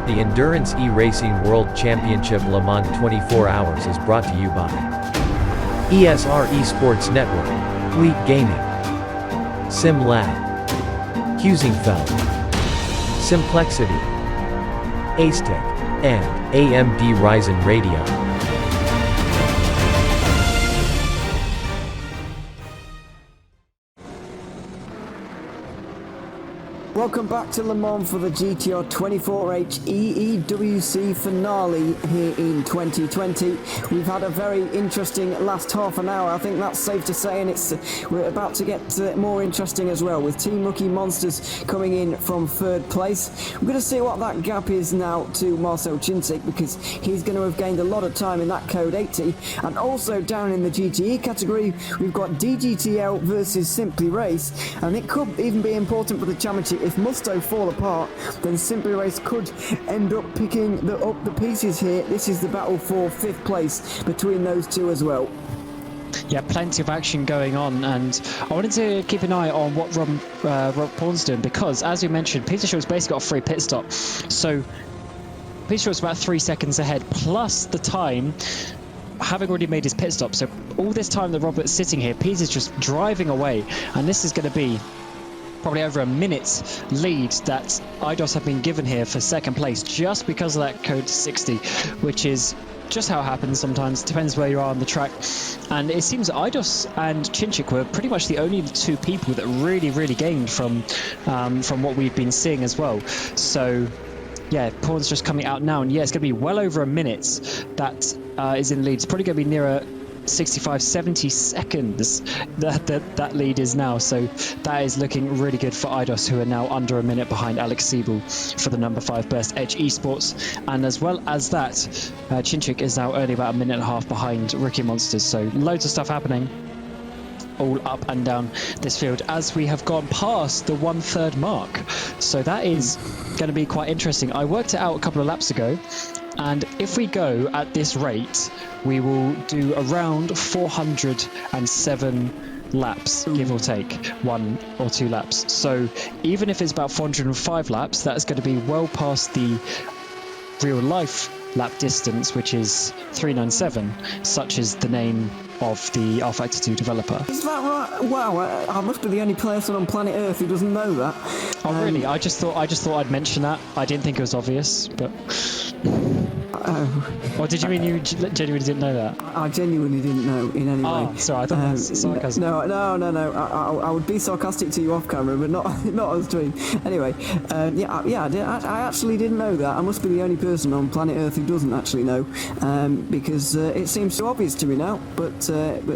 The Endurance E-Racing World Championship Le Mans 24 Hours is brought to you by ESR Esports Network, Leap Gaming, Sim Lab, Husingfeld, Simplexity, Asetek, and AMD RYZEN RADEON. Welcome back to Le Mans for the GTR 24H EEWC finale here in 2020. We've had a very interesting last half an hour, I think that's safe to say, and we're about to get more interesting as well, with Team Rookie Monsters coming in from third place. We're going to see what that gap is now to Marcel Cincic, because he's going to have gained a lot of time in that Code 80. And also down in the GTE category, we've got DGTL versus Simply Race, and it could even be important for the championship. If Musto fall apart, then Simply Race could end up picking up the pieces here. This is the battle for 5th place between those two as well. Yeah, plenty of action going on, and I wanted to keep an eye on what Rob Paul's doing, because as you mentioned, Peter Shaw's basically got a free pit stop. So Peter Shaw's about 3 seconds ahead, plus the time, having already made his pit stop. So all this time that Robert's sitting here, Peter's just driving away, and this is going to be probably over a minute's lead that IDOS have been given here for 2nd place, just because of that Code 60, which is just how it happens sometimes. Depends where you are on the track. And it seems that IDOS and Cincic were pretty much the only two people that really gained from what we've been seeing as well. So yeah, Paul's just coming out now, and yeah, it's going to be well over a minute that is in the lead. It's probably going to be nearer 65-70 seconds that lead is now, so that is looking really good for IDOS, who are now under a minute behind Alex Siebel for the number 5 Burst Edge Esports. And as well as that, Cincic is now only about a minute and a half behind Rookie Monsters. So loads of stuff happening all up and down this field as we have gone past the 1/3 mark, so that is going to be quite interesting. I worked it out a couple of laps ago, and if we go at this rate, we will do around 407 laps, give or take 1 or 2 laps. So even if it's about 405 laps, that's going to be well past the real life lap distance, which is 397, such is the name of the rFactor 2 developer. Is that right? Wow, I must be the only person on planet Earth who doesn't know that. Oh really? I just thought I'd mention that. I didn't think it was obvious, but or did you mean you genuinely didn't know that? I genuinely didn't know in any way. Oh, sorry, I thought that was sarcasm. No. I would be sarcastic to you off camera, but not on stream. Anyway, I actually didn't know that. I must be the only person on planet Earth who doesn't actually know, because it seems so obvious to me now. But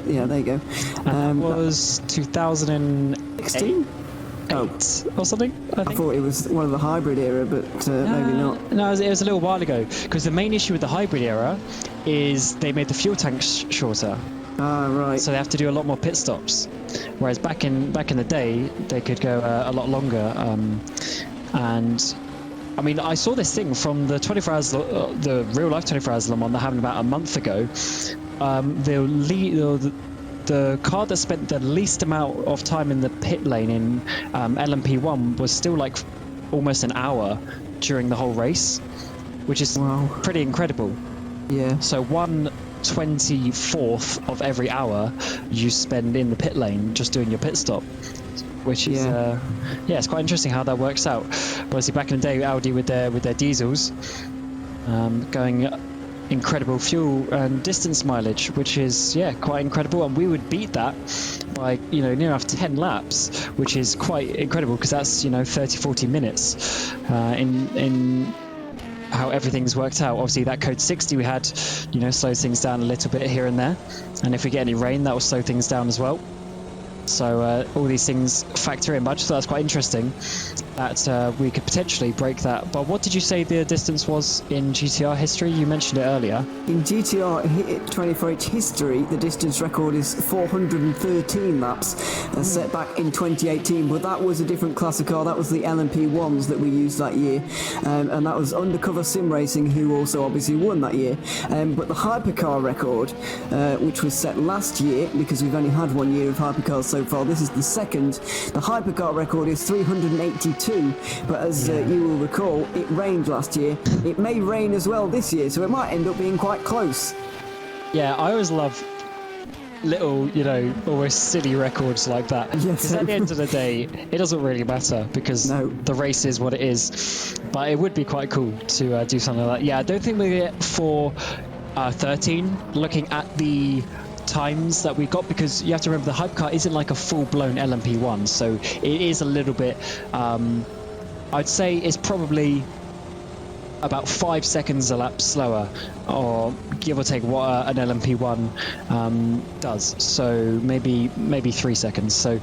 yeah, there you go. And that was 2016. Or something. I thought it was one of the hybrid era, but maybe not. No, it was a little while ago, because the main issue with the hybrid era is they made the fuel tanks shorter. Ah, right. So they have to do a lot more pit stops, whereas back in the day they could go a lot longer. And I mean, I saw this thing from the 24 hours, the real life 24 hours Le Mans that happened about a month ago. The car that spent the least amount of time in the pit lane in LMP1 was still like almost an hour during the whole race, which is pretty incredible. Yeah. So 1/24 of every hour you spend in the pit lane just doing your pit stop, which is it's quite interesting how that works out. But obviously back in the day, Audi with their diesels going incredible fuel and distance mileage, which is quite incredible, and we would beat that by near enough 10 laps, which is quite incredible, because that's 30-40 minutes in how everything's worked out. Obviously that Code 60 we had slows things down a little bit here and there, and if we get any rain that will slow things down as well. So all these things factor in, but I just thought that's quite interesting that we could potentially break that. But what did you say the distance was in GTR history? You mentioned it earlier. In GTR 24H history, the distance record is 413 laps, set back in 2018, but that was a different classic car. That was the LMP1s that we used that year, and that was Undercover Sim Racing, who also obviously won that year. But the hypercar record, which was set last year, because we've only had 1 year of hypercars so so far. This is the second. The hypercar record is 382, but as you will recall, it rained last year. It may rain as well this year, so it might end up being quite close. Yeah, I always love little, almost silly records like that. Because at the end of the day, it doesn't really matter because the race is what it is. But it would be quite cool to do something like that. Yeah, I don't think we get for 13, looking at the times that we got, because you have to remember the hypercar isn't like a full-blown LMP1, so it is a little bit, I'd say it's probably about 5 seconds a lap slower, or give or take what an LMP1 does. So maybe 3 seconds. So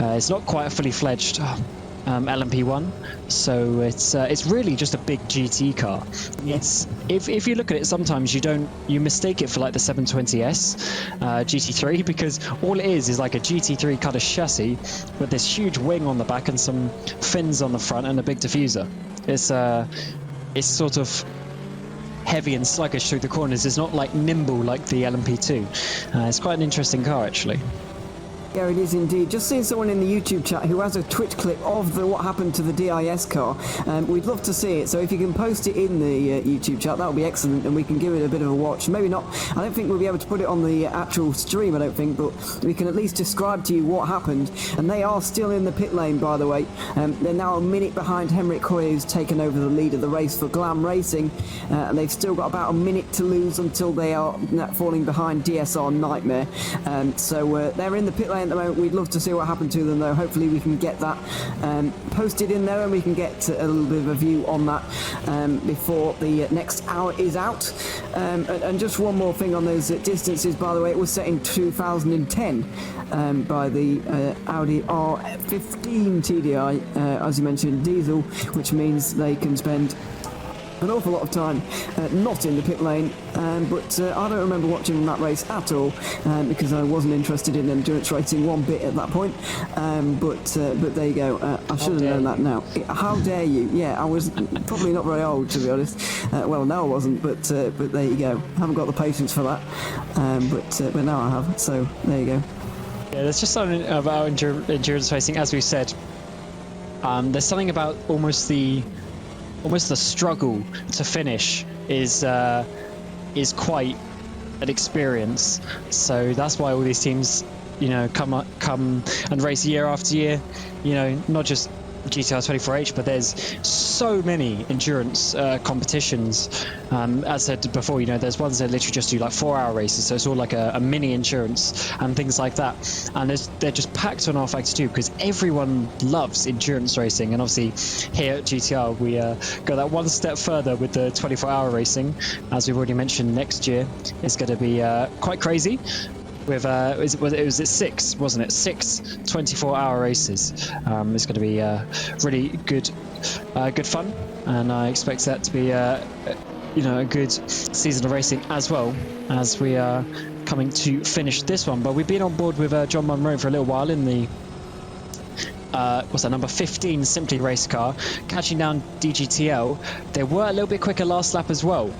it's not quite a fully fledged LMP1. So it's really just a big GT car. It's if you look at it, sometimes you mistake it for like the 720S GT3, because all it is like a GT3 kind of chassis with this huge wing on the back and some fins on the front and a big diffuser. It's sort of heavy and sluggish through the corners. It's not like nimble like the LMP2. It's quite an interesting car, actually. Yeah, it is indeed. Just seeing someone in the YouTube chat who has a Twitch clip of what happened to the DIS car. We'd love to see it, so if you can post it in the YouTube chat, that would be excellent, and we can give it a bit of a watch. Maybe not, I don't think we'll be able to put it on the actual stream, I don't think, but we can at least describe to you what happened. And they are still in the pit lane, by the way. They're now a minute behind Henrik Hoyer, who's taken over the lead of the race for Glam Racing, and they've still got about a minute to lose until they are falling behind DSR Nightmare. So they're in the pit lane at the moment. We'd love to see what happened to them, though. Hopefully we can get that posted in there, and we can get a little bit of a view on that before the next hour is out. And just one more thing on those distances, by the way, it was set in 2010 by the Audi R15 TDI, as you mentioned, diesel, which means they can spend an awful lot of time not in the pit lane, but I don't remember watching that race at all, because I wasn't interested in endurance racing one bit at that point, but there you go. I should have known that now. How dare you? Yeah, I was probably not very old, to be honest. Well, no I wasn't, but there you go. Haven't got the patience for that, but now I have, so there you go. Yeah, there's just something about endurance racing, as we said. There's something about almost the struggle to finish is quite an experience. So that's why all these teams, come and race year after year. Not just GTR 24H, but there's so many endurance competitions. As I said before, there's ones that literally just do like 4-hour races, so it's all like a mini endurance and things like that. And they're just packed on R52 because everyone loves endurance racing. And obviously here at GTR, we go that one step further with the 24-hour racing. As we've already mentioned, next year is going to be quite crazy. With it was 6, wasn't it? 6 24-hour races. It's going to be really good fun, and I expect that to be a good season of racing, as well as we are coming to finish this one. But we've been on board with John Munro for a little while in the what's that, number 15 Simply race car, catching down DGTL. They were a little bit quicker last lap as well.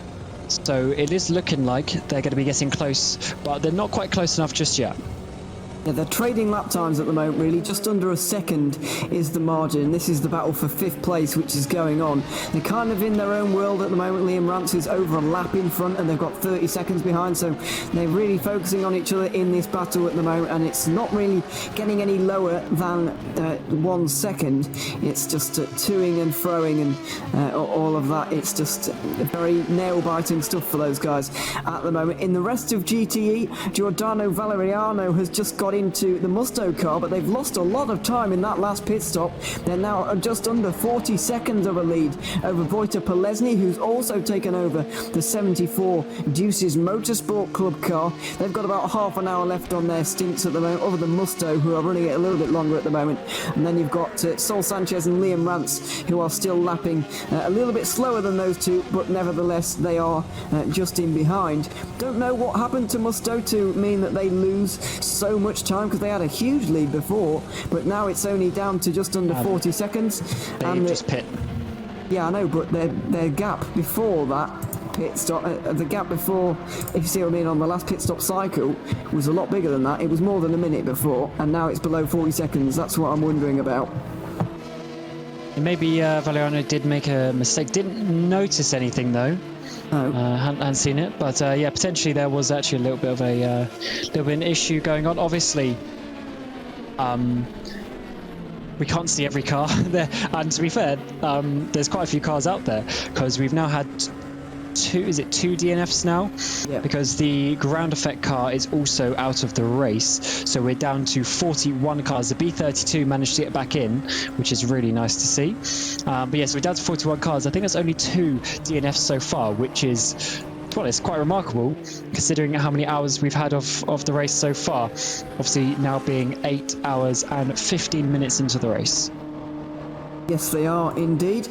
So it is looking like they're going to be getting close, but they're not quite close enough just yet. Yeah, they're trading lap times at the moment, really. Just under a second is the margin. This is the battle for 5th place, which is going on. They're kind of in their own world at the moment. Liam Rance is over a lap in front, and they've got 30 seconds behind, so they're really focusing on each other in this battle at the moment, and it's not really getting any lower than 1 second. It's just toing and froing and all of that. It's just very nail-biting stuff for those guys at the moment. In the rest of GTE, Giordana Valerioano has just got into the Musto car, but they've lost a lot of time in that last pit stop. They're now just under 40 seconds of a lead over Wojtek Polesny, who's also taken over the 74 Deuces Motorsport Club car. They've got about half an hour left on their stints at the moment, other than Musto, who are running it a little bit longer at the moment. And then you've got Sol Sanchez and Liam Rance, who are still lapping a little bit slower than those two, but nevertheless they are just in behind. Don't know what happened to Musto to mean that they lose so much time, because they had a huge lead before, but now it's only down to just under 40 seconds. They just pit. Yeah, I know, but their gap before that pit stop. The gap before, if you see what I mean, on the last pit stop cycle was a lot bigger than that. It was more than a minute before, and now it's below 40 seconds. That's what I'm wondering about. Maybe Valerioano did make a mistake. Didn't notice anything though. Oh. Hadn't seen it, but yeah, potentially there was actually a little bit of an issue going on. Obviously, we can't see every car there, and to be fair, there's quite a few cars out there because we've now had two DNFs now? Yeah. Because the ground effect car is also out of the race, so we're down to 41 cars. The B32 managed to get back in, which is really nice to see. But yes, we're down to 41 cars. I think there's only 2 DNFs so far, which is, to be honest, quite remarkable considering how many hours we've had of the race so far. Obviously now being 8 hours and 15 minutes into the race. Yes, they are indeed.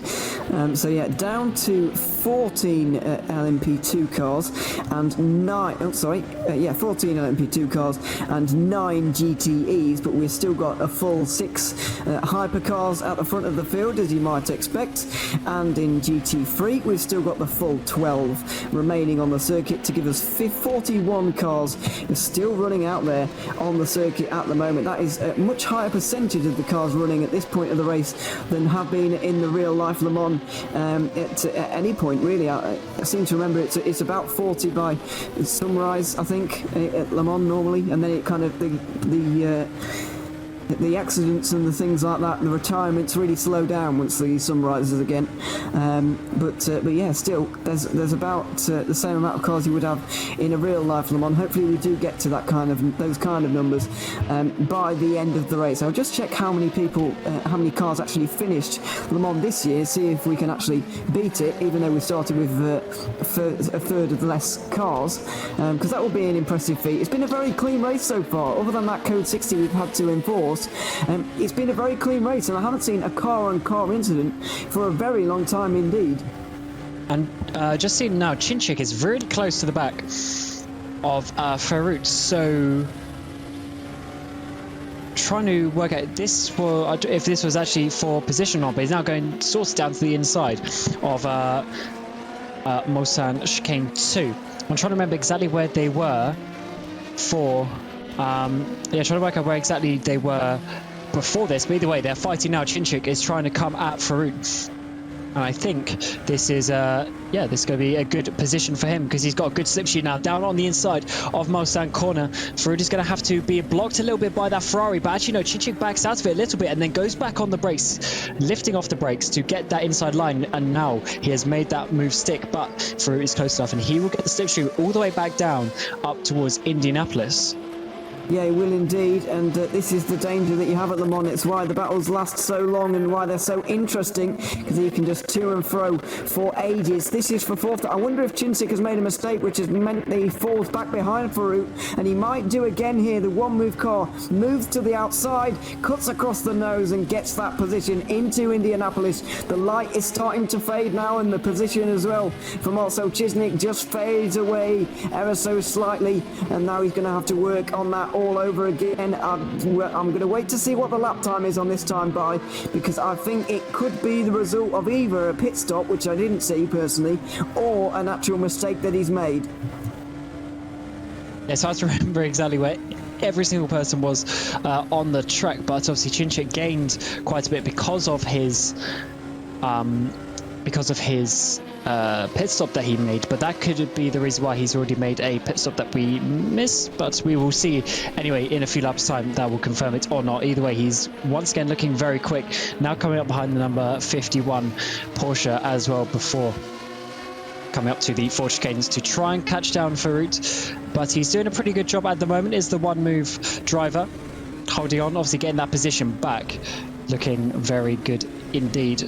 So yeah, down to 14 LMP2 cars and 14 LMP2 cars and 9 GTEs, but we've still got a full 6 hypercars at the front of the field, as you might expect. And in GT3, we've still got the full 12 remaining on the circuit to give us 41 cars still running out there on the circuit at the moment. That is a much higher percentage of the cars running at this point of the race than have been in the real life Le Mans at any point really. I seem to remember it's about 40 by sunrise, I think, at Le Mans normally, and then it kind of the accidents and the things like that, and the retirements really slow down once the sun rises again. But yeah, still there's about the same amount of cars you would have in a real life Le Mans. Hopefully we do get to those kind of numbers by the end of the race. I'll just check how many cars actually finished Le Mans this year, see if we can actually beat it, even though we started with a third of less cars, because that will be an impressive feat. It's been a very clean race so far, other than that code 60 we've had to enforce. It's been a very clean race, and I haven't seen a car-on-car incident for a very long time indeed. And just seeing now, Chinchik is really close to the back of Ferrari, so trying to work out if this was actually for position or not, but he's now going sort of down to the inside of Mulsanne Chicane 2. I'm trying to remember exactly where they were for trying to work out where exactly they were before this, but either way, they're fighting now. Chinchik is trying to come at Farouk, and I think this is this is going to be a good position for him because he's got a good slipstream now down on the inside of Mulsanne corner. Farouk is going to have to be blocked a little bit by that Ferrari, but actually no, Chinchik backs out of it a little bit and then goes back on the brakes, lifting off the brakes to get that inside line, and now he has made that move stick, but Farouk is close enough and he will get the slipstream all the way back down up towards Indianapolis. Yeah, he will indeed, and this is the danger that you have at Le Mans. It's why the battles last so long and why they're so interesting, because you can just to and fro for ages. This is for fourth. I wonder if Chinchik has made a mistake, which has meant that he falls back behind Farouk, and he might do again here. The one-move car moves to the outside, cuts across the nose, and gets that position into Indianapolis. The light is starting to fade now, and the position as well from also Chisnik just fades away ever so slightly, and now he's going to have to work on that all over again. I'm going to wait to see what the lap time is on this time by, because I think it could be the result of either a pit stop, which I didn't see personally, or an actual mistake that he's made. It's hard to remember exactly where every single person was on the track, but obviously Chinchik gained quite a bit because of his pit stop that he made, but that could be the reason why he's already made a pit stop that we missed, but we will see anyway in a few laps time that will confirm it or not. Either way, he's once again looking very quick, now coming up behind the number 51 Porsche as well, before coming up to the Ford chicanes to try and catch down Farouk, but he's doing a pretty good job at the moment. Is the one move driver holding on, obviously getting that position back, looking very good indeed.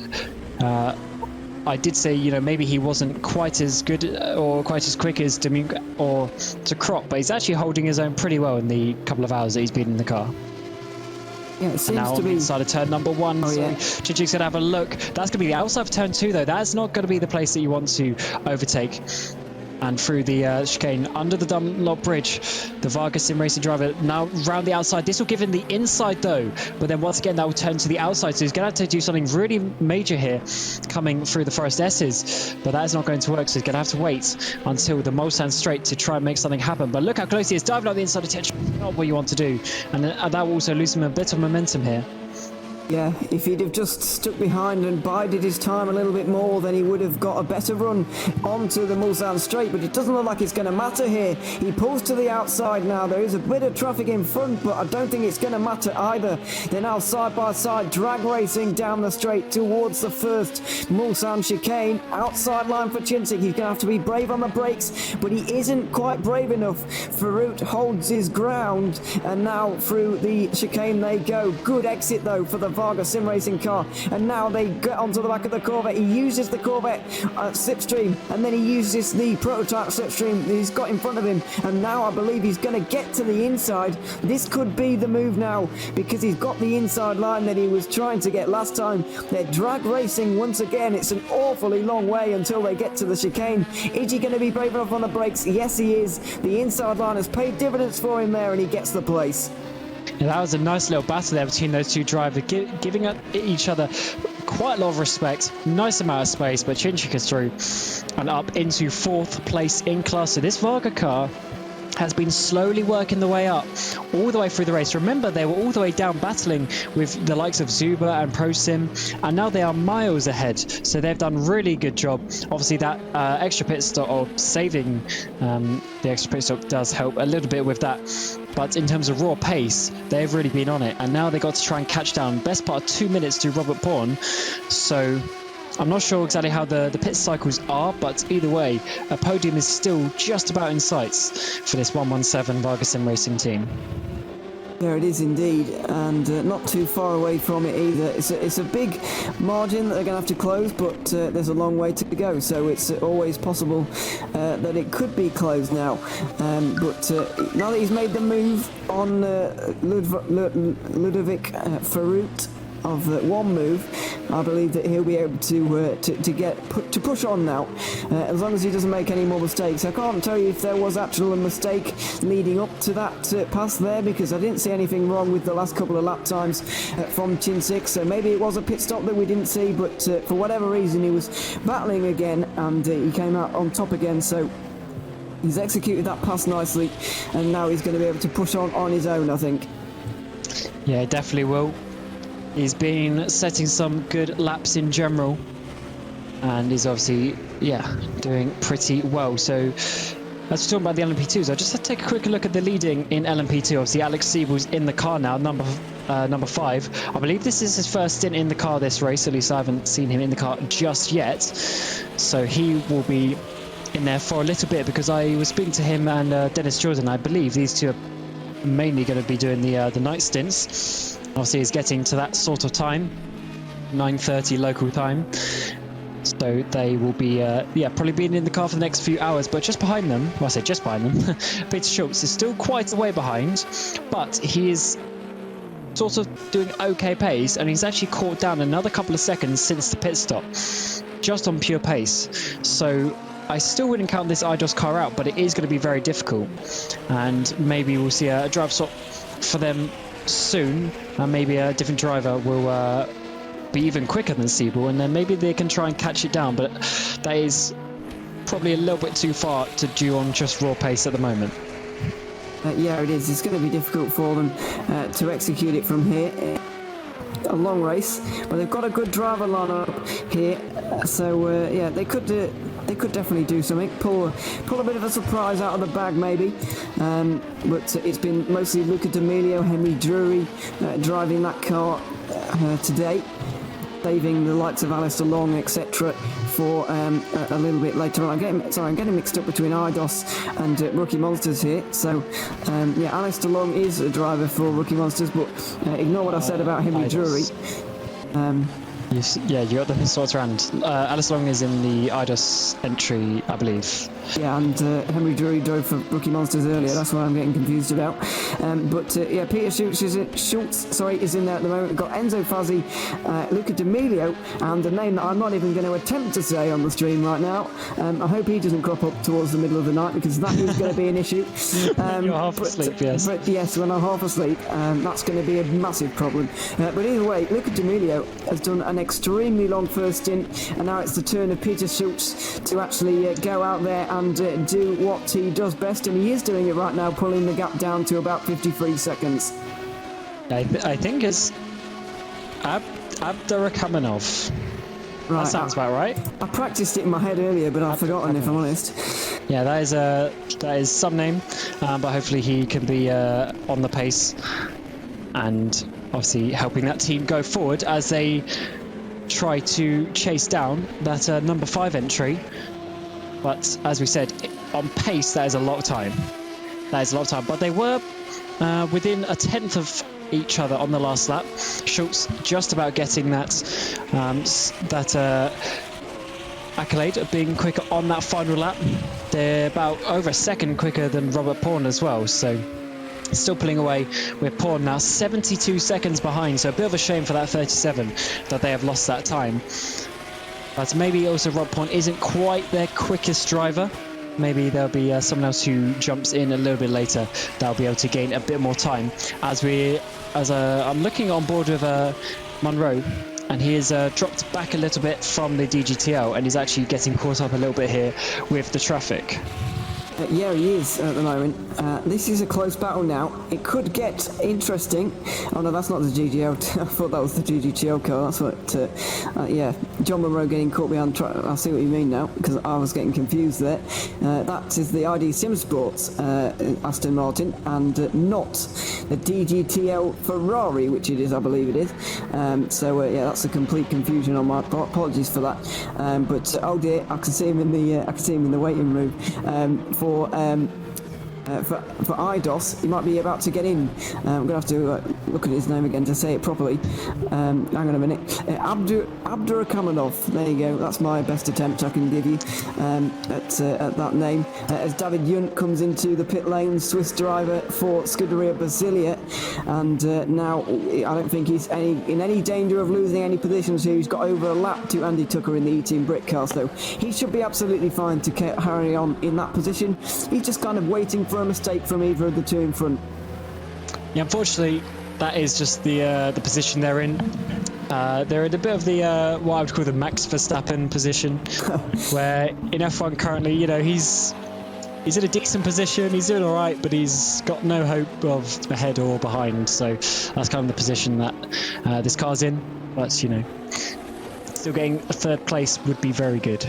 I did say, maybe he wasn't quite as good or quite as quick as Domingue or to Crop, but he's actually holding his own pretty well in the couple of hours that he's been in the car. Yeah, it seems to be inside of turn number 1. Chinchik's going to have a look. That's going to be the outside of turn 2, though. That's not going to be the place that you want to overtake. and through the chicane under the Dunlop Bridge. The Varga Sim Racing driver now round the outside. This will give him the inside though, but then once again that will turn to the outside, so he's going to have to do something really major here coming through the Forest S's, but that is not going to work, so he's going to have to wait until the Mulsanne straight to try and make something happen. But look how close he is, diving on the inside attention, not what you want to do, and that will also lose him a bit of momentum here. Yeah, if he'd have just stuck behind and bided his time a little bit more, then he would have got a better run onto the Mulsanne straight, but it doesn't look like it's going to matter here. He pulls to the outside now. There is a bit of traffic in front, but I don't think it's going to matter either. They're now side by side, drag racing down the straight towards the first Mulsanne chicane. Outside line for Chinsik. He's going to have to be brave on the brakes, but he isn't quite brave enough. Farouk holds his ground, and now through the chicane they go. Good exit though for the Varga Sim Racing car, and now they get onto the back of the Corvette. He uses the Corvette slipstream, and then he uses the prototype slipstream that he's got in front of him, and now I believe he's going to get to the inside. This could be the move now, because he's got the inside line that he was trying to get last time. They're drag racing once again. It's an awfully long way until they get to the chicane. Is he going to be brave enough on the brakes? Yes, he is. The inside line has paid dividends for him there, and he gets the place. Yeah, that was a nice little battle there between those two drivers, giving each other quite a lot of respect. Nice amount of space, but Chinsik is through and up into 4th place in class. So this Varga car has been slowly working the way up all the way through the race. Remember, they were all the way down battling with the likes of Zuba and ProSim, and now they are miles ahead, so they've done really good job. Obviously that extra pit stop, or saving the extra pit stop, does help a little bit with that, but in terms of raw pace they've really been on it, and now they got to try and catch down best part of 2 minutes to Robert Bourne. So I'm not sure exactly how the pit cycles are, but either way, a podium is still just about in sights for this 117 Varga Sim Racing team. There it is indeed, and not too far away from it either. It's a big margin that they're going to have to close, but there's a long way to go, so it's always possible that it could be closed now. But now that he's made the move on Ludovic Farouk of one move, I believe that he'll be able to push on now, as long as he doesn't make any more mistakes. I can't tell you if there was actually a mistake leading up to that pass there, because I didn't see anything wrong with the last couple of lap times from Chinsik, so maybe it was a pit stop that we didn't see, but for whatever reason he was battling again, and he came out on top again, so he's executed that pass nicely, and now he's going to be able to push on his own, I think. Yeah, definitely will. He's been setting some good laps in general, and he's obviously, doing pretty well. So, as we're talking about the LMP2s, I just had to take a quick look at the leading in LMP2. Obviously, Alex Siebel's in the car now, number 5. I believe this is his first stint in the car this race, at least I haven't seen him in the car just yet. So he will be in there for a little bit, because I was speaking to him and Dennis Jordan. I believe these two are mainly going to be doing the night stints. Obviously, he's getting to that sort of time, 9:30 local time. So they will be, probably being in the car for the next few hours. But just behind them, well, I say just behind them, Peter Schultz is still quite a way behind, but he is sort of doing okay pace, and he's actually caught down another couple of seconds since the pit stop, just on pure pace. So I still wouldn't count this IDOS car out, but it is going to be very difficult, and maybe we'll see a drive swap for them soon, and maybe a different driver will be even quicker than Siebel, and then maybe they can try and catch it down, but that is probably a little bit too far to do on just raw pace at the moment. Yeah, it is. It's going to be difficult for them to execute it from here. A long race, but they've got a good driver lineup here, so they could definitely do something, pull a bit of a surprise out of the bag maybe, but it's been mostly Luca D'Amelio, Henry Drury driving that car today, saving the likes of Alistair Long, etc. for a little bit later on. I'm getting mixed up between IDOS and Rookie Monsters here. So Alistair Long is a driver for Rookie Monsters, but ignore what I said about Henry Drury. Yeah, you got the pistol around. Alice Long is in the IDOS entry, I believe. Yeah, and Henry Drury drove for Rookie Monsters earlier. That's what I'm getting confused about. Yeah, Peter Schultz is in there at the moment. We've got Enzo Fazzi, Luca D'Amelio, and a name that I'm not even going to attempt to say on the stream right now. I hope he doesn't crop up towards the middle of the night, because that is going to be an issue. You're half asleep, yes. But yes, when I'm half asleep, that's going to be a massive problem. But either way, Luca D'Amelio has done an extremely long first stint, and now it's the turn of Peter Schultz to actually go out there and do what he does best, and he is doing it right now, pulling the gap down to about 53 seconds. I think it's Abdurrahmanov. Right, that sounds about right. I practiced it in my head earlier, but I've forgotten, if I'm honest. Yeah, that is some name, but hopefully he can be on the pace and obviously helping that team go forward as they try to chase down that number 5 entry. But as we said, on pace, that is a lot of time. But they were within a tenth of each other on the last lap. Schultz just about getting that accolade of being quicker on that final lap. They're about over a second quicker than Robert Pawn as well. So still pulling away with Pawn now 72 seconds behind. So a bit of a shame for that 37 that they have lost that time. But maybe also Rob Pawn isn't quite their quickest driver. Maybe there'll be someone else who jumps in a little bit later that'll be able to gain a bit more time. I'm looking on board with Monroe, and he has dropped back a little bit from the DGTL, and he's actually getting caught up a little bit here with the traffic. Yeah, he is at the moment. This is a close battle now. It could get interesting. Oh no, that's not the GGL. I thought that was the GGTL car. That's what. Yeah, John Monroe getting caught behind. I see what you mean now, because I was getting confused there. That is the ID Sim Sports Aston Martin, and not the DGTL Ferrari, which it is, I believe it is. Yeah, that's a complete confusion on my part. Apologies for that. But oh dear, I can see him in the waiting room. For IDOS, he might be about to get in. I'm going to have to look at his name again to say it properly. Hang on a minute. Abdurahmanov. There you go. That's my best attempt I can give you at that name. As David Yunt comes into the pit lane, Swiss driver for Scuderia Basilia, and now I don't think he's in any danger of losing any positions here. He's got over a lap to Andy Tucker in the E-Team Brick car, so he should be absolutely fine to carry on in that position. He's just kind of waiting for a mistake from either of the two in front. Yeah, unfortunately, that is just the position they're in. They're in a bit of the what I would call the Max Verstappen position, where in F1 currently, he's in a decent position. He's doing all right, but he's got no hope of ahead or behind. So that's kind of the position that this car's in. But still getting a third place would be very good.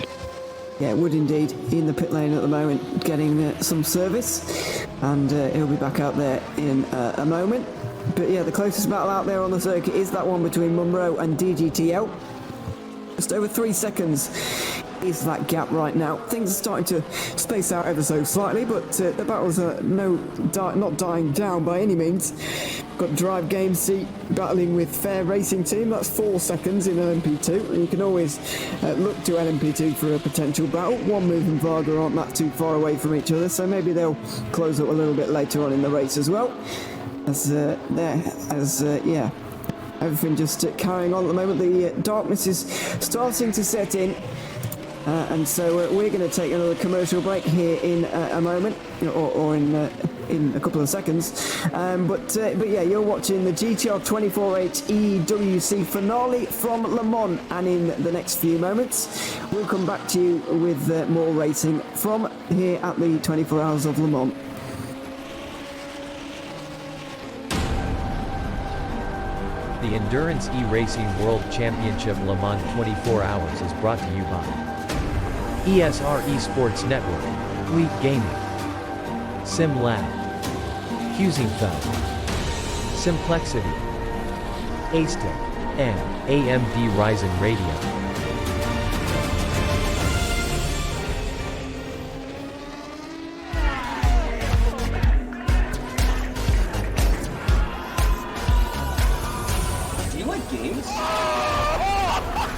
Yeah, it would indeed. In the pit lane at the moment, getting some service, and he'll be back out there in a moment. But yeah, the closest battle out there on the circuit is that one between Monroe and DGTL. Just over 3 seconds is that gap right now. Things are starting to space out ever so slightly, but the battles are not dying down by any means. Got Drive Game Seat battling with Fair Racing Team. That's 4 seconds in LMP2, and you can always look to LMP2 for a potential battle. One Move and Varga aren't that too far away from each other, so maybe they'll close up a little bit later on in the race as well. Everything just carrying on at the moment. The darkness is starting to set in. And so we're going to take another commercial break here in a moment, or in a couple of seconds. But yeah, you're watching the GTR 24H EEWC finale from Le Mans, and in the next few moments, we'll come back to you with more racing from here at the 24 Hours of Le Mans. The Endurance E-Racing World Championship Le Mans 24 Hours is brought to you by ESR Esports Network, Elite Gaming, Sim Lab, Husingfeld, Simplexity, Asetek, and AMD RYZEN Radio.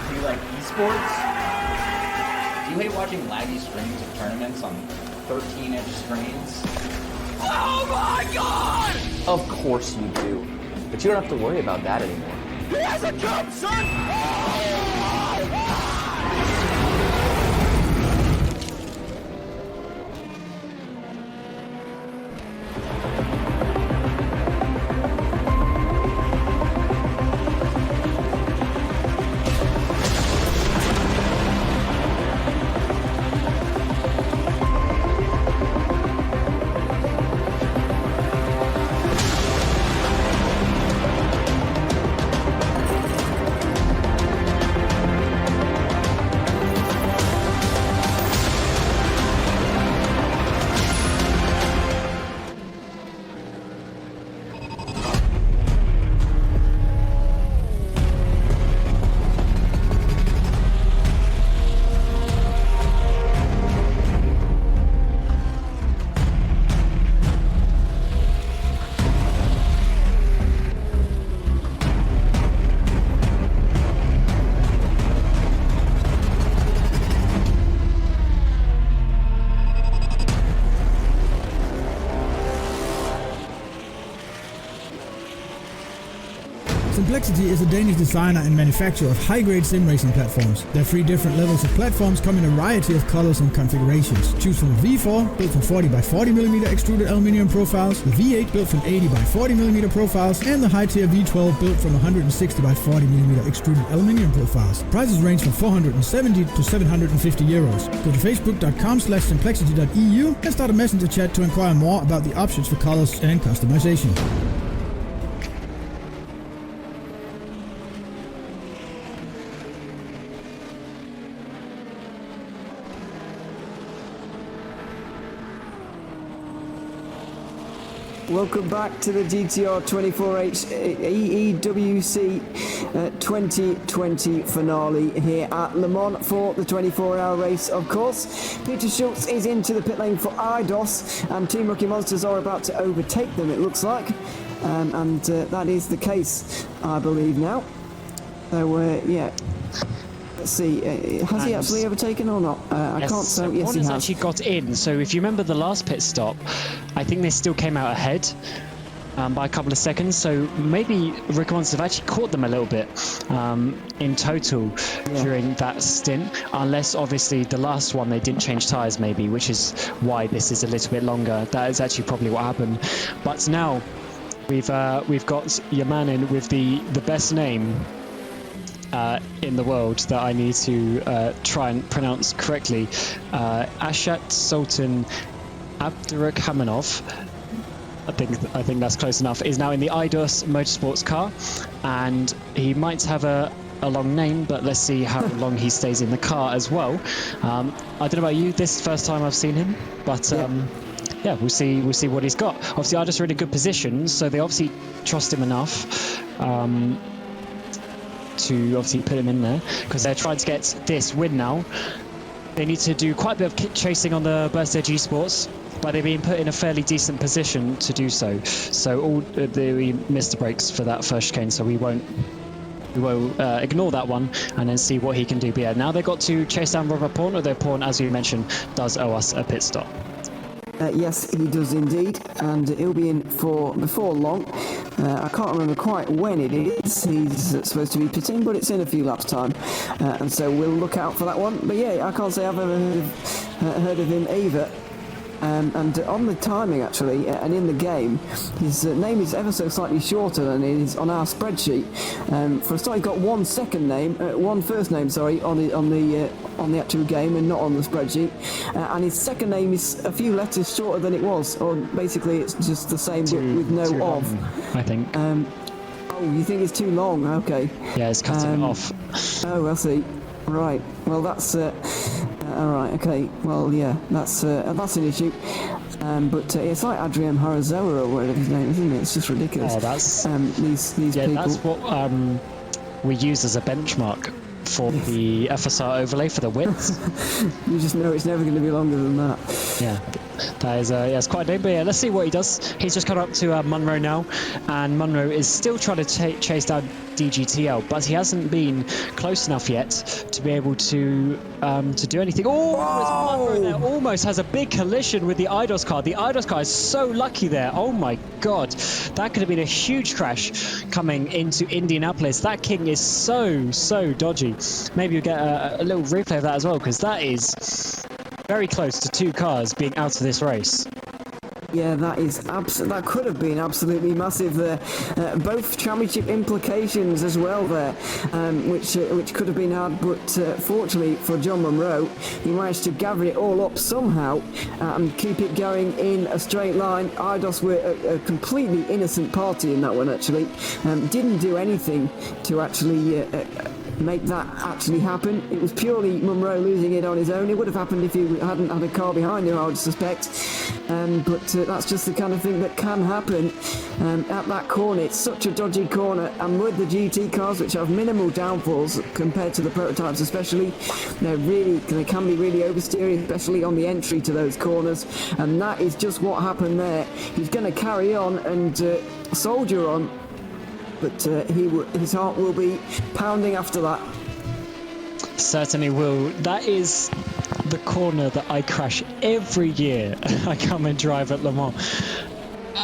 Do you like esports? Do you hate watching laggy streams of tournaments on 13-inch screens? Oh my god! Of course you do. But you don't have to worry about that anymore. He has a jump, son! Complexity is a Danish designer and manufacturer of high-grade sim racing platforms. There are 3 different levels of platforms come in a variety of colors and configurations. Choose from the V4, built from 40 by 40mm extruded aluminium profiles, the V8 built from 80 by 40mm profiles, and the high-tier V12 built from 160 by 40mm extruded aluminium profiles. Prices range from 470 to 750 euros. Go to facebook.com/simplexity.eu and start a messenger chat to inquire more about the options for colors and customization. Welcome back to the GTR 24H EEWC 2020 finale here at Le Mans for the 24-hour race, of course. Peter Schultz is into the pit lane for IDOS, and Team Rookie Monsters are about to overtake them, it looks like. And that is the case, I believe, now. So, yeah. Let's see, has he actually overtaken or not? I can't say. So yes, he has. actually got in. So if you remember the last pit stop, I think they still came out ahead by a couple of seconds. So maybe Rick Monsters have actually caught them a little bit in total during that stint. Unless obviously the last one they didn't change tyres, maybe, which is why this is a little bit longer. That is actually probably what happened. But now we've got your man in with the best name in the world that I need to try and pronounce correctly. Ashat Sultan Abdurrahmanov, I think that's close enough, is now in the IDOS Motorsports car, and he might have a long name, but let's see how long he stays in the car as well. I don't know about you, this is the first time I've seen him, but yeah, we'll see what he's got. Obviously IDOS are in a good position, so they obviously trust him enough to obviously put him in there, because they're trying to get this win now. They need to do quite a bit of chasing on the Burst Edge Esports, but they're being put in a fairly decent position to do so. So we missed the brakes for that first chicane, so we will ignore that one and then see what he can do. But yeah, now they've got to chase down Robert Porn, although Porn, as you mentioned, does owe us a pit stop. Yes, he does indeed, and he'll be in for before long. I can't remember quite when it is. He's supposed to be pitting, but it's in a few laps' time, and so we'll look out for that one. But yeah, I can't say I've ever heard of him either. And on the timing, actually, and in the game, his name is ever so slightly shorter than it is on our spreadsheet. For a start, he's got one first name, sorry, on the actual game and not on the spreadsheet. And his second name is a few letters shorter than it was, or basically it's just the same but with no of. I think. Oh, you think it's too long? Okay. Yeah, it's cutting it off. Oh, I see. Right. Well, that's all right. Okay. Well, yeah, that's an issue. But it's like Adrian Harazoa or whatever his name is, isn't it? It's just ridiculous. Oh, that's these people. That's what we use as a benchmark for the FSR overlay for the width. You just know it's never going to be longer than that. Yeah. That is, yeah, it's quite a name, but yeah, let's see what he does. He's just come up to Munro now, and Munro is still trying to chase down DGTL, but he hasn't been close enough yet to be able to do anything. Oh, Munro there almost has a big collision with the IDOS car. The IDOS car is so lucky there. Oh my god, that could have been a huge crash coming into Indianapolis. That King is so dodgy. Maybe you'll get a little replay of that as well, because that is very close to 2 cars being out of this race. Yeah, that could have been absolutely massive there. Both championship implications as well there, which could have been hard, but fortunately for John Munro, he managed to gather it all up somehow and keep it going in a straight line. IDOS were a completely innocent party in that one, actually. Didn't do anything to actually make that actually happen. It was purely Munro losing it on his own. It would have happened if he hadn't had a car behind him, I would suspect. But that's just the kind of thing that can happen at that corner. It's such a dodgy corner, and with the GT cars, which have minimal downfalls compared to the prototypes especially, they can be really oversteering, especially on the entry to those corners, and that is just what happened there. He's going to carry on and soldier on, but his heart will be pounding after that. Certainly will. That is the corner that I crash every year I come and drive at Le Mans.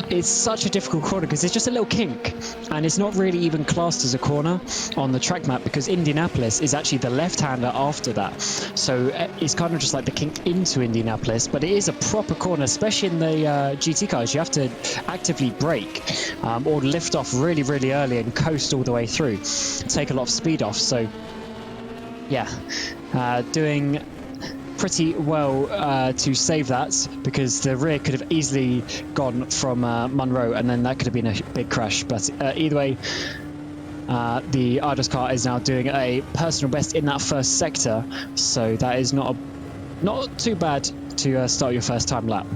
It's such a difficult corner because it's just a little kink, and it's not really even classed as a corner on the track map, because Indianapolis is actually the left-hander after that. So it's kind of just like the kink into Indianapolis, but it is a proper corner, especially in the GT cars. You have to actively brake or lift off really early and coast all the way through, take a lot of speed off. So yeah, doing pretty well to save that, because the rear could have easily gone from Munro, and then that could have been a big crash. But either way, the IDOS car is now doing a personal best in that first sector, so that is not too bad to start your first time lap.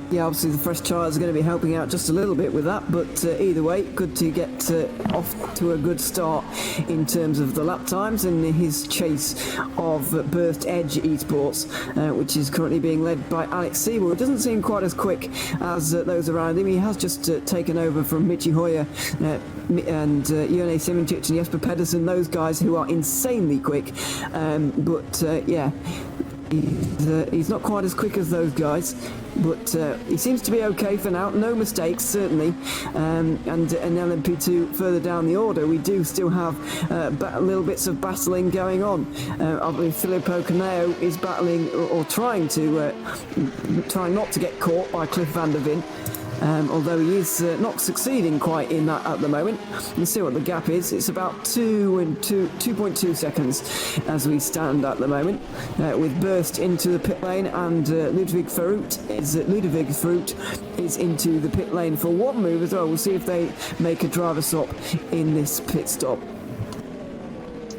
Yeah, obviously the fresh tyres are going to be helping out just a little bit with that, but either way, good to get off to a good start in terms of the lap times in his chase of Burst Edge Esports, which is currently being led by Alex Siebel. It doesn't seem quite as quick as those around him. He has just taken over from Michi Hoyer and Jone Simoncic and Jesper Pedersen, those guys who are insanely quick, but yeah, he's not quite as quick as those guys, but he seems to be okay for now. No mistakes, certainly. And LMP2 further down the order, we do still have little bits of battling going on. Obviously, Filippo Caneo is battling or trying not to get caught by Cliff van der Vin. Although he is not succeeding quite in that at the moment. You see what the gap is. It's about 2.2 seconds as we stand at the moment, with Burst into the pit lane, and Ludwig Fruit is into the pit lane for one move as well. We'll see if they make a driver swap in this pit stop.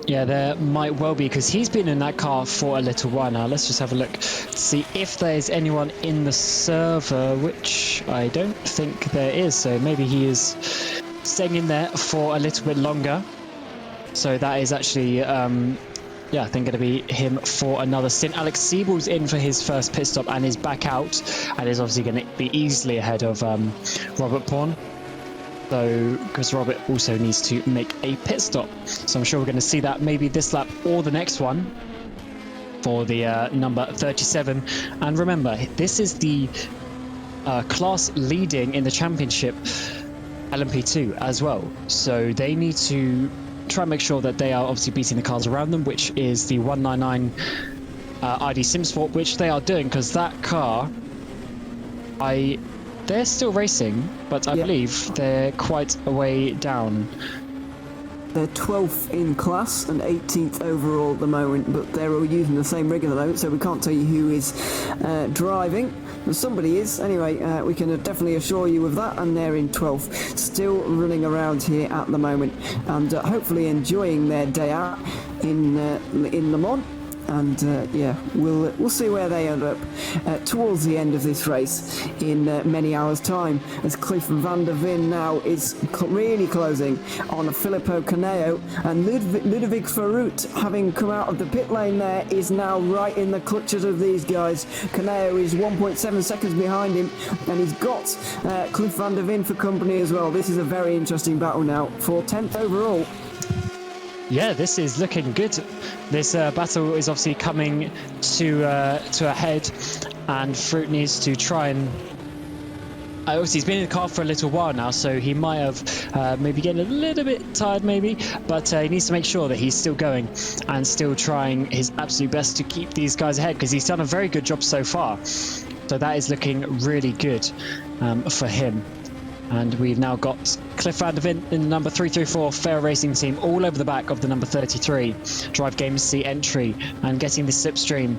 Yeah, there might well be, because he's been in that car for a little while now. Let's just have a look to see if there's anyone in the server, which I don't think there is. So maybe he is staying in there for a little bit longer. So that is actually, yeah, I think going to be him for another stint. Alex Siebel's in for his first pit stop and is back out, and is obviously going to be easily ahead of Robert Pawn. So, because Robert also needs to make a pit stop. So I'm sure we're going to see that maybe this lap or the next one for the number 37. And remember, this is the class leading in the championship LMP2 as well. So they need to try and make sure that they are obviously beating the cars around them, which is the 199 ID Sim Sport, which they are doing, because that car, they're still racing, but I believe they're quite a way down. They're 12th in class and 18th overall at the moment, but they're all using the same rig at the moment, so we can't tell you who is driving. But somebody is. Anyway, we can definitely assure you of that, and they're in 12th, still running around here at the moment, and hopefully enjoying their day out in Le Mans. and yeah, we'll see where they end up towards the end of this race in many hours' time, as Cliff van der Veen now is really closing on Filippo Caneo, and Ludovic Verhout, having come out of the pit lane there, is now right in the clutches of these guys. Caneo is 1.7 seconds behind him, and he's got Cliff van der Veen for company as well. This is a very interesting battle now for 10th overall. Yeah, this is looking good. This battle is obviously coming to a head, and Fruit needs to try and... obviously, he's been in the car for a little while now, so he might have maybe getting a little bit tired, maybe. But he needs to make sure that he's still going and still trying his absolute best to keep these guys ahead, because he's done a very good job so far. So that is looking really good for him. And we've now got Cliff van der Veen in the number 334 Ferrari Racing team, all over the back of the number 33 Drive Game C entry, and getting the slipstream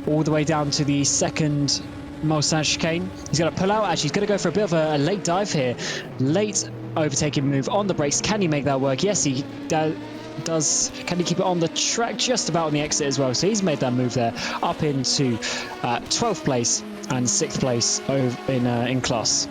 all the way down to the second Mulsanne chicane. He's going to pull out. Actually, he's going to go for a bit of a late dive here. Late overtaking move on the brakes. Can he make that work? Yes, he does. Can he keep it on the track just about on the exit as well? So he's made that move there, up into 12th place and 6th place in class.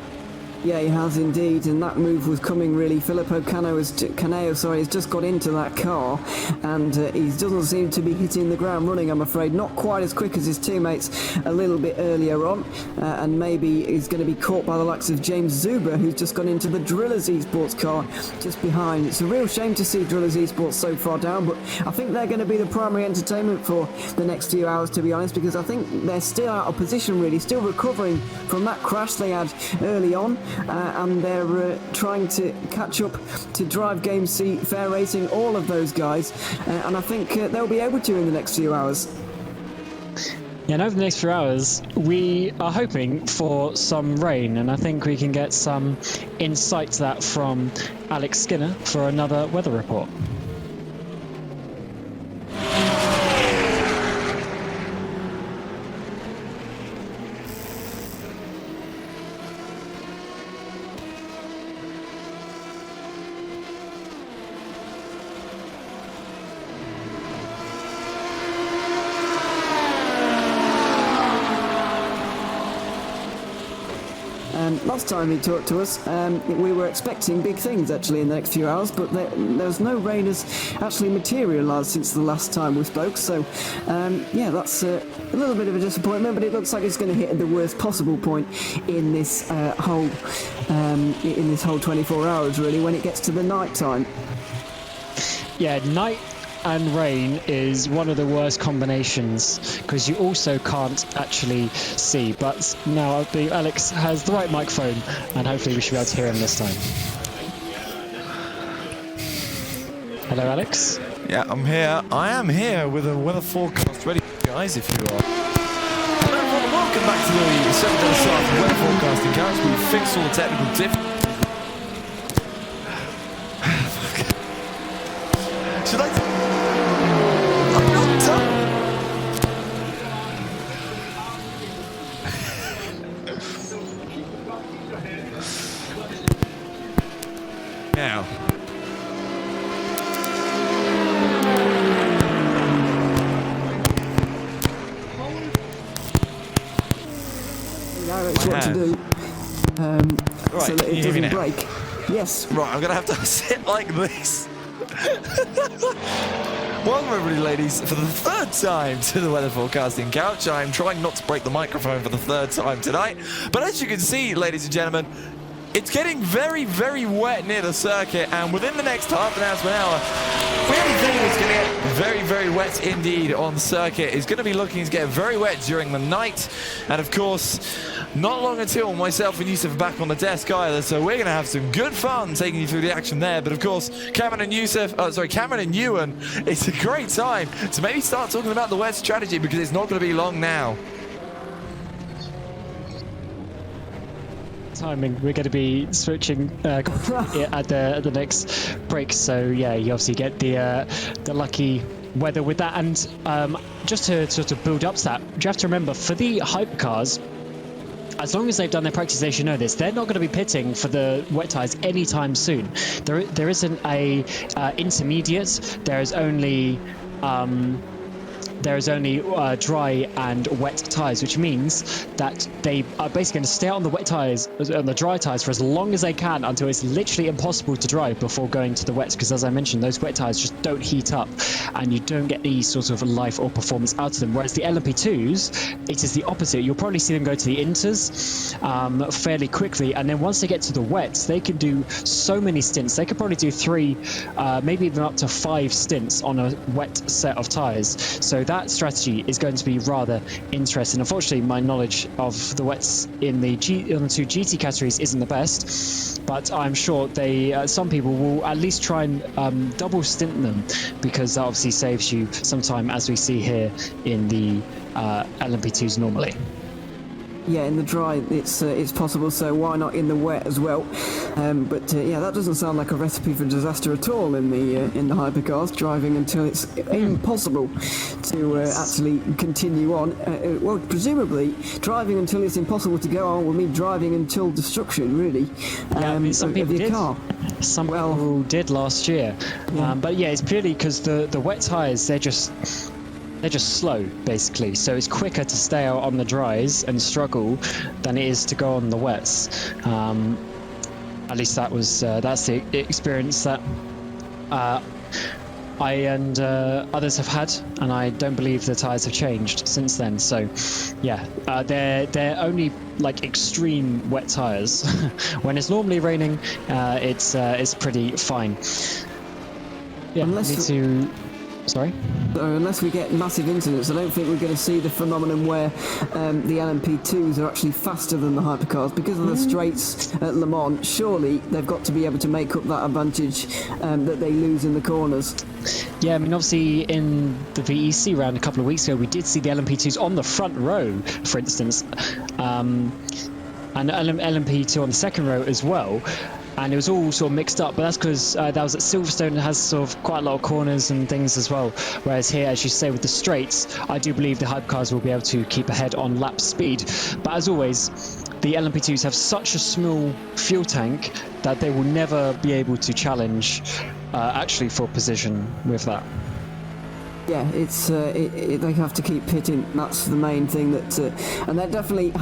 Yeah, he has indeed, and that move was coming really. Filippo Caneo has just got into that car, and he doesn't seem to be hitting the ground running, I'm afraid. Not quite as quick as his teammates a little bit earlier on, and maybe he's going to be caught by the likes of James Zuber, who's just gone into the Drillers Esports car just behind. It's a real shame to see Drillers Esports so far down, but I think they're going to be the primary entertainment for the next few hours, to be honest, because I think they're still out of position, really, still recovering from that crash they had early on. And they're trying to catch up to Drive Game C, Fair Racing, all of those guys, and I think they'll be able to in the next few hours. Yeah, and over the next few hours, we are hoping for some rain, and I think we can get some insight to that from Alex Skinner for another weather report. Last time he talked to us, we were expecting big things actually in the next few hours, but there's no rain has actually materialised since the last time we spoke. So, yeah, that's a little bit of a disappointment, but it looks like it's going to hit at the worst possible point in this whole 24 hours, really, when it gets to the night time. Yeah, night and rain is one of the worst combinations, because you also can't actually see. But now I believe Alex has the right microphone, and hopefully we should be able to hear him this time. Hello, Alex. Yeah, I'm here. I am here with a weather forecast ready, guys, if you are. Hello, everyone. Welcome back to the 7th South weather forecasting couch. We've fixed all the technical difficulties. Should I... Now. Now it's what to do, right, so that it doesn't break. Yes. Right, I'm going to have to sit like this. Welcome everybody, ladies, for the third time to the weather forecasting couch. I'm trying not to break the microphone for the third time tonight, but as you can see, ladies and gentlemen, it's getting very, very wet near the circuit, and within the next half an hour to an hour, we only think it's going to get very, very wet indeed on the circuit. It's going to be looking to get very wet during the night, and of course, not long until myself and Yusuf are back on the desk either, so we're going to have some good fun taking you through the action there. But of course, Cameron and Ewan, it's a great time to maybe start talking about the wet strategy, because it's not going to be long now. Timing, we're going to be switching at the next break, so yeah, you obviously get the lucky weather with that. And just to sort of build up to that, you have to remember, for the hypercars, as long as they've done their practice, they should know this. They're not going to be pitting for the wet tyres anytime soon. There isn't a intermediate. There is only there is only dry and wet tyres, which means that they are basically going to stay out on the wet tyres, on the dry tyres for as long as they can until it's literally impossible to drive before going to the wets, because as I mentioned, those wet tyres just don't heat up and you don't get any sort of life or performance out of them. Whereas the LMP2s, it is the opposite. You'll probably see them go to the inters fairly quickly, and then once they get to the wets, they can do so many stints. They could probably do 3, maybe even up to 5 stints on a wet set of tyres. So that strategy is going to be rather interesting. Unfortunately, my knowledge of the wets in the 2 GT categories isn't the best, but I'm sure some people will at least try and double stint them, because that obviously saves you some time, as we see here in the LMP2s normally. Yeah, in the dry it's possible, so why not in the wet as well? But that doesn't sound like a recipe for disaster at all in the hypercars, driving until it's impossible to actually continue on. Well, presumably driving until it's impossible to go on will mean driving until destruction, really. Some people did. Car. Some people did last year, but yeah, it's purely because the wet tyres, they're just slow, basically. So it's quicker to stay out on the dries and struggle than it is to go on the wets. At least that's the experience that I and others have had, and I don't believe the tyres have changed since then. So yeah, they're only like extreme wet tyres. When it's normally raining, it's pretty fine. Yeah, Sorry? Unless we get massive incidents, I don't think we're going to see the phenomenon where the LMP2s are actually faster than the hypercars because of the straights at Le Mans. Surely they've got to be able to make up that advantage that they lose in the corners. Yeah, I mean, obviously in the VEC round a couple of weeks ago, we did see the LMP2s on the front row, for instance, and LMP2 on the second row as well. And it was all sort of mixed up, but that's because that was at Silverstone. It has sort of quite a lot of corners and things as well. Whereas here, as you say, with the straights, I do believe the hypercars will be able to keep ahead on lap speed. But as always, the LMP2s have such a small fuel tank that they will never be able to challenge actually for position with that. Yeah, they have to keep pitting. That's the main thing. And they're definitely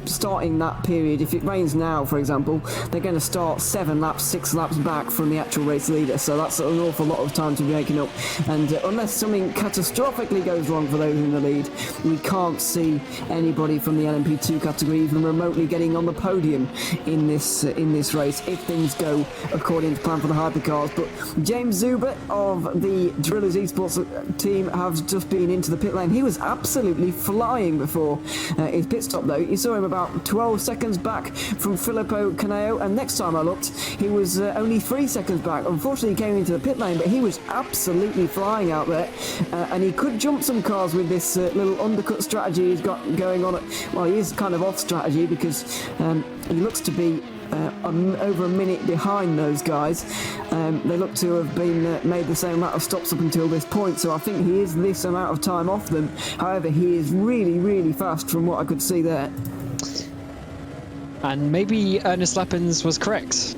starting that period. If it rains now, for example, they're going to start 7 laps, 6 laps back from the actual race leader. So that's an awful lot of time to be making up. And unless something catastrophically goes wrong for those in the lead, we can't see anybody from the LMP2 category even remotely getting on the podium in this race if things go according to plan for the hypercars. But James Zuber of the Drillers Esports team have just been into the pit lane. He was absolutely flying before his pit stop, though. You saw him about 12 seconds back from Filippo Caneo, and next time I looked, he was only 3 seconds back. Unfortunately, he came into the pit lane, but he was absolutely flying out there, and he could jump some cars with this little undercut strategy he's got going on. Well, he is kind of off strategy because he looks to be over a minute behind those guys. They look to have been made the same amount of stops up until this point, so I think he is this amount of time off them. However, he is really, really fast from what I could see there. And maybe Ernest Lappens was correct.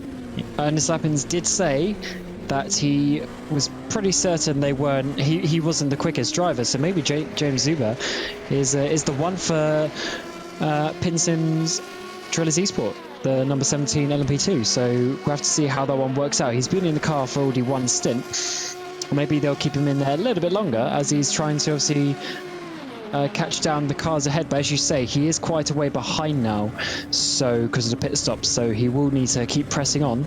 Ernest Lappens did say that he was pretty certain he wasn't the quickest driver, so maybe James Zuber is the one for PINSIM's Drillers Esport, the number 17 LMP2. So we'll have to see how that one works out. He's been in the car for already one stint. Maybe they'll keep him in there a little bit longer as he's trying to obviously catch down the cars ahead. But as you say, he is quite a way behind now, so because of the pit stops, so he will need to keep pressing on.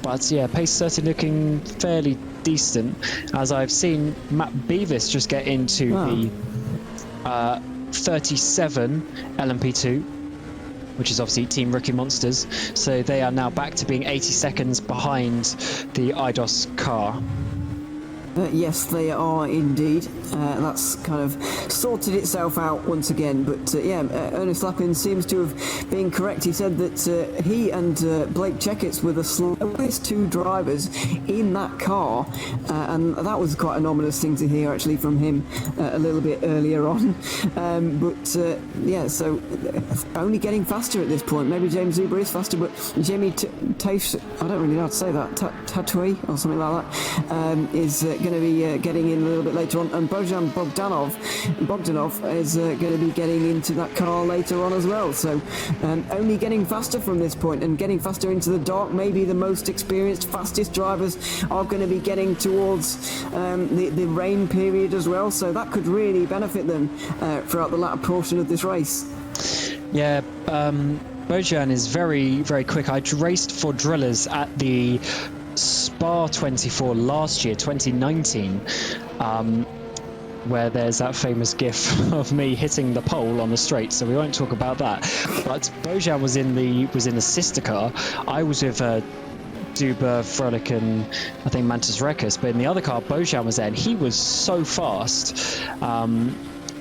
But yeah, pace certainly looking fairly decent, as I've seen Matt Beavis just get into the 37 LMP2, which is obviously Team Rookie Monsters. So they are now back to being 80 seconds behind the IDOS car. Yes, they are indeed. That's kind of sorted itself out once again. But Ernest Lappin seems to have been correct. He said that he and Blake Checketts were the slowest 2 drivers in that car, and that was quite an ominous thing to hear actually from him a little bit earlier on. So only getting faster at this point. Maybe James Zuber is faster, but Jamie Tafe, I don't really know how to say that, Tatoué or something like that, is going to be getting in a little bit later on, and Bojan Bogdanov is going to be getting into that car later on as well. So only getting faster from this point and getting faster into the dark. Maybe the most experienced, fastest drivers are going to be getting towards the rain period as well. So that could really benefit them throughout the latter portion of this race. Yeah, Bojan is very, very quick. I raced for Drillers at the Spa 24 last year, 2019, where there's that famous gif of me hitting the pole on the straight, so we won't talk about that. But Bojan was in the sister car. I was with Duber, Frolic, and I think Mantis Rekas, but in the other car, Bojan was there, and he was so fast.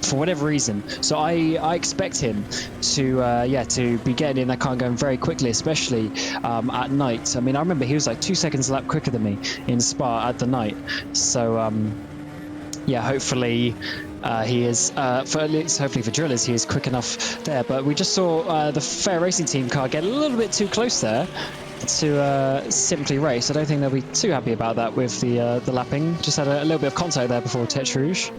For whatever reason, so I expect him to be getting in that car and going very quickly, especially at night. I mean, I remember he was like 2 seconds a lap quicker than me in Spa at the night. So hopefully he is hopefully for Drillers he is quick enough there. But we just saw the Fair Racing team car get a little bit too close there to Simply Race. I don't think they'll be too happy about that with the lapping. Just had a little bit of contact there before Tete Rouge.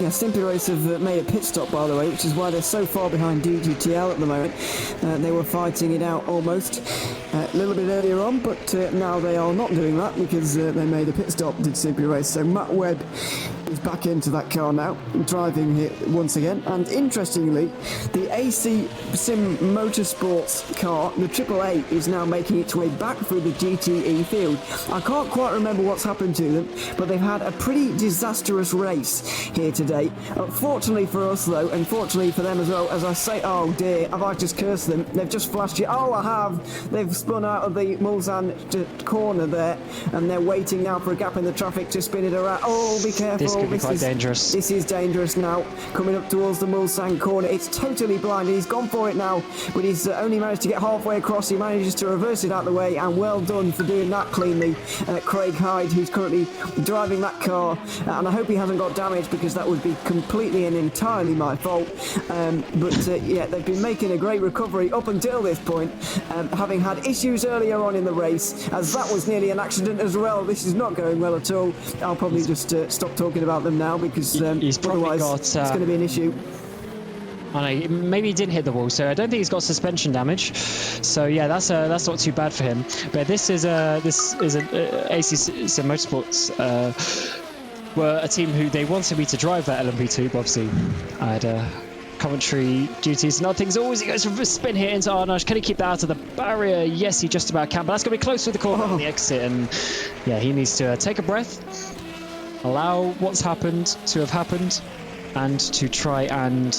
Yeah, Simply Race have made a pit stop, by the way, which is why they're so far behind DGTL at the moment. They were fighting it out almost a little bit earlier on, but now they are not doing that because they made a pit stop, did Simply Race. So Matt Webb is back into that car now, driving it once again. And interestingly, the AC Sim Motorsports car, the AAA, is now making its way back through the GTE field. I can't quite remember what's happened to them, but they've had a pretty disastrous race here today. Fortunately for us, though, and fortunately for them as well, as I say, oh dear, have I just cursed them? They've just flashed it. Oh, I have. They've spun out of the Mulsanne corner there, and they're waiting now for a gap in the traffic to spin it around. Oh, be careful. This could be quite dangerous. This is dangerous now, coming up towards the Mulsanne corner. It's totally blind. He's gone for it now, but he's only managed to get halfway across. He manages to reverse it out of the way, and well done for doing that cleanly. Craig Hyde, who's currently driving that car, and I hope he hasn't got damaged because that would be completely and entirely my fault. Yeah, they've been making a great recovery up until this point, having had issues earlier on in the race, as that was nearly an accident as well. This is not going well at all. I'll probably just stop talking about them now because otherwise it's going to be an issue. I know, maybe he didn't hit the wall, so I don't think he's got suspension damage. So yeah, that's not too bad for him. But this is an AC Sim Motorsports were a team who they wanted me to drive that LMP2, but obviously I had commentary duties and other things. Always he goes for a spin here into Arnage. Can he keep that out of the barrier? Yes, he just about can, but that's going to be close to the corner on the exit, and yeah, he needs to take a breath, allow what's happened to have happened, and to try and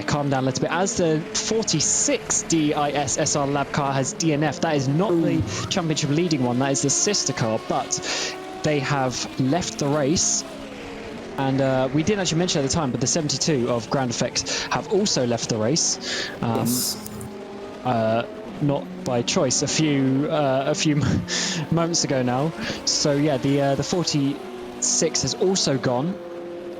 calm down a little bit. As the 46 DIS SR Lab car has DNF, that is not the championship leading one, that is the sister car, but they have left the race. And we didn't actually mention at the time, but the 72 of Ground Effects have also left the race. Yes. Not by choice, a few moments ago now. So yeah, the 46 has also gone.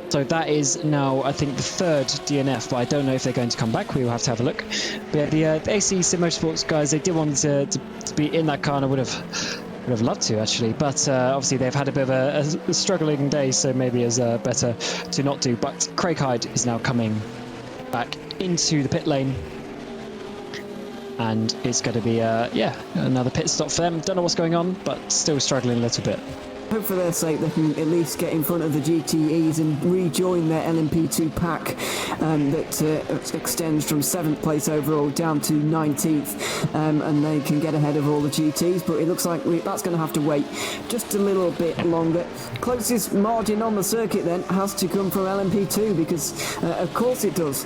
So that is now, I think, the third DNF, but I don't know if they're going to come back. We will have to have a look. But yeah, the AC Sim Motorsports guys, they did want to be in that car, and I would have loved to actually, but obviously they've had a bit of a struggling day, so maybe it's better to not do. But Craig Hyde is now coming back into the pit lane, and it's going to be another pit stop for them. Don't know what's going on, but still struggling a little bit. Hope for their sake they can at least get in front of the GTEs and rejoin their LMP2 pack that extends from 7th place overall down to 19th, and they can get ahead of all the GTs, but it looks like that's going to have to wait just a little bit longer. Closest margin on the circuit then has to come from LMP2 because of course it does.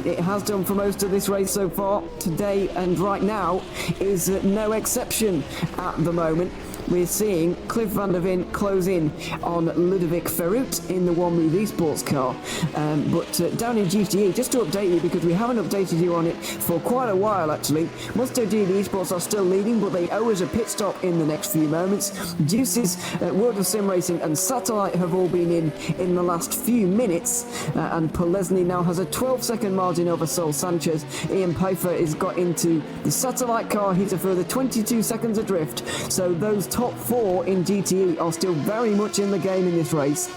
It has done for most of this race so far. Today and right now is no exception at the moment. We're seeing Cliff van der Veen close in on Ludovic Ferrut in the One Move Esports car. But down in GTE, just to update you, because we haven't updated you on it for quite a while actually, Musto GD Esports are still leading, but they owe us a pit stop in the next few moments. Deuces, World of Sim Racing and Satellite have all been in the last few minutes, and Polesny now has a 12-second margin over Sol Sanchez. Ian Pfeiffer has got into the Satellite car, he's a further 22 seconds adrift, so those top 4 in GTE are still very much in the game in this race.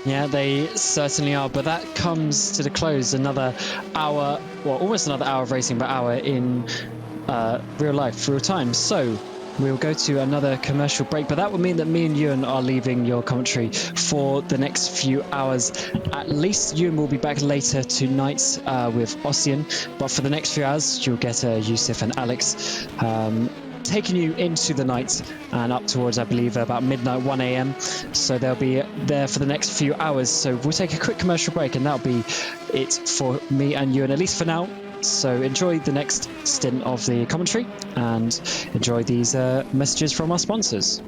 Yeah, they certainly are, but that comes to the close. Another hour, well, almost another hour of racing, but hour in real life, real time. So we'll go to another commercial break, but that would mean that me and Ewan are leaving your commentary for the next few hours. At least Ewan will be back later tonight with Ossian, but for the next few hours, you'll get Yusuf and Alex taking you into the night and up towards, I believe, about midnight, 1 a.m. So they'll be there for the next few hours. So we'll take a quick commercial break, and that'll be it for me and Ewan, at least for now. So enjoy the next stint of the commentary and enjoy these messages from our sponsors.